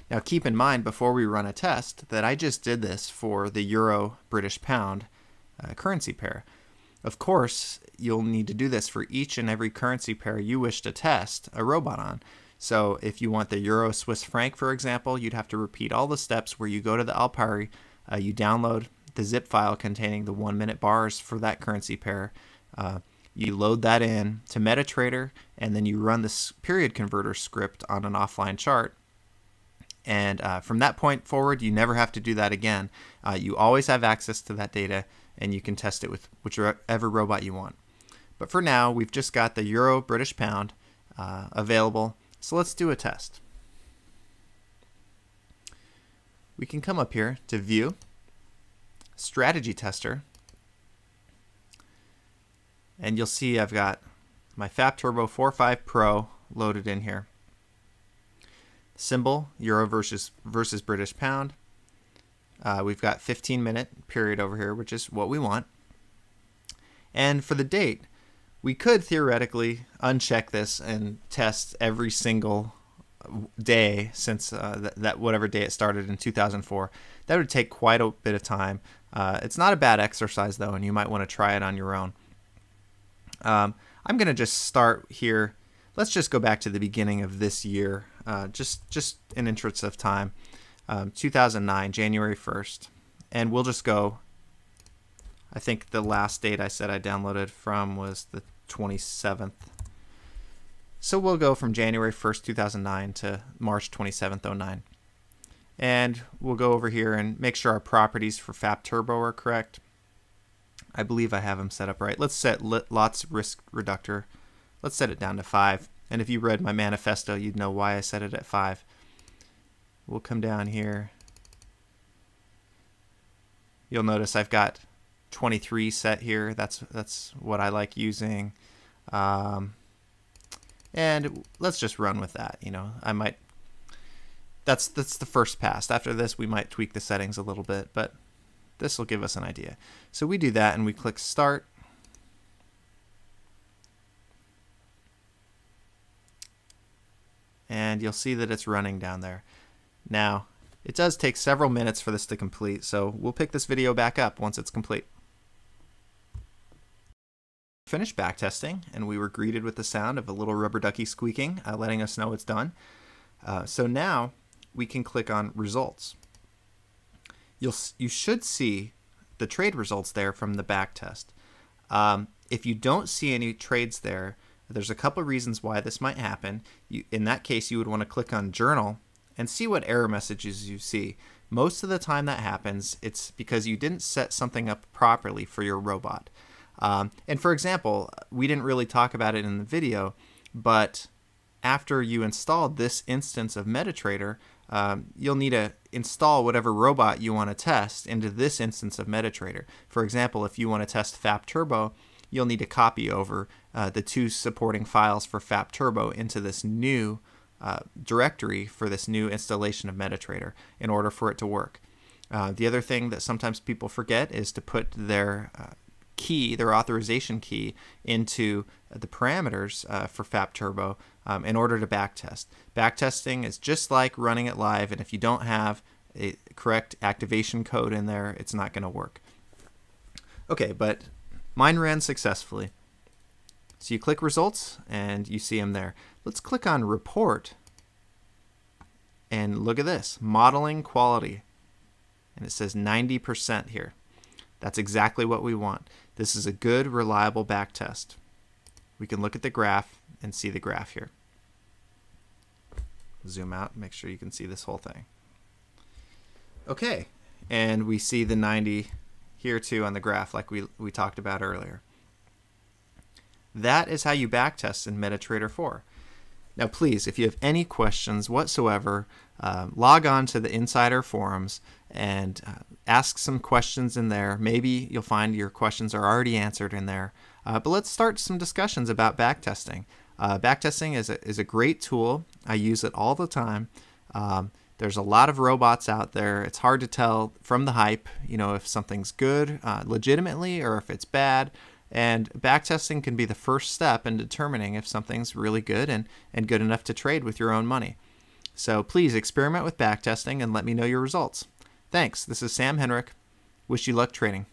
Now keep in mind before we run a test that I just did this for the Euro British Pound currency pair. Of course, you'll need to do this for each and every currency pair you wish to test a robot on. So if you want the Euro Swiss franc, for example, you'd have to repeat all the steps where you go to the Alpari, you download the zip file containing the 1-minute bars for that currency pair, you load that in to MetaTrader, and then you run this period converter script on an offline chart. And from that point forward, you never have to do that again. You always have access to that data, and you can test it with whichever robot you want. But for now, we've just got the Euro British Pound available, so let's do a test. We can come up here to View, Strategy Tester, and you'll see I've got my FAP Turbo 4.5 Pro loaded in here. Symbol, Euro versus British Pound. We've got 15-minute period over here, which is what we want. And for the date, we could theoretically uncheck this and test every single day since that whatever day it started in 2004. That would take quite a bit of time. It's not a bad exercise though, and you might want to try it on your own. I'm going to just start here. Let's just go back to the beginning of this year, just in interest of time, 2009, January 1st, and we'll just go. I think the last date I said I downloaded from was the 27th. So we'll go from January 1st, 2009 to March 27th, 09. And we'll go over here and make sure our properties for FAP Turbo are correct. I believe I have them set up right. Let's set lots risk reductor. Let's set it down to 5. And if you read my manifesto, you'd know why I set it at 5. We'll come down here. You'll notice I've got 23 set here. That's what I like using. And let's just run with that. You know, I might. That's the first pass. After this, we might tweak the settings a little bit, but this will give us an idea. So we do that, and we click Start. And you'll see that it's running down there. Now, it does take several minutes for this to complete, so we'll pick this video back up once it's complete. Finished backtesting, and we were greeted with the sound of a little rubber ducky squeaking, letting us know it's done. So now we can click on Results. You should see the trade results there from the backtest. If you don't see any trades there, there's a couple reasons why this might happen. In that case, you would want to click on Journal and see what error messages you see. Most of the time that happens, it's because you didn't set something up properly for your robot. And for example, we didn't really talk about it in the video, but after you installed this instance of MetaTrader, you'll need to install whatever robot you want to test into this instance of MetaTrader. For example, if you want to test FAP Turbo, you'll need to copy over the 2 supporting files for FAP Turbo into this new directory for this new installation of MetaTrader in order for it to work. The other thing that sometimes people forget is to put their key, their authorization key, into the parameters for FAP Turbo in order to backtest. Backtesting is just like running it live, and if you don't have a correct activation code in there, it's not going to work. Okay, but mine ran successfully. So you click Results, and you see them there. Let's click on Report, and look at this, Modeling Quality. And it says 90% here. That's exactly what we want. This is a good, reliable backtest. We can look at the graph and see the graph here. Zoom out, make sure you can see this whole thing. Okay, and we see the 90 here too on the graph like we talked about earlier. That is how you backtest in MetaTrader 4. Now please, if you have any questions whatsoever, log on to the Insider forums and ask some questions in there. Maybe you'll find your questions are already answered in there. But let's start some discussions about backtesting. Backtesting is a great tool. I use it all the time. There's a lot of robots out there. It's hard to tell from the hype, you know, if something's good legitimately or if it's bad. And backtesting can be the first step in determining if something's really good and good enough to trade with your own money. So please experiment with backtesting and let me know your results. Thanks. This is Sam Henrik. Wish you luck trading.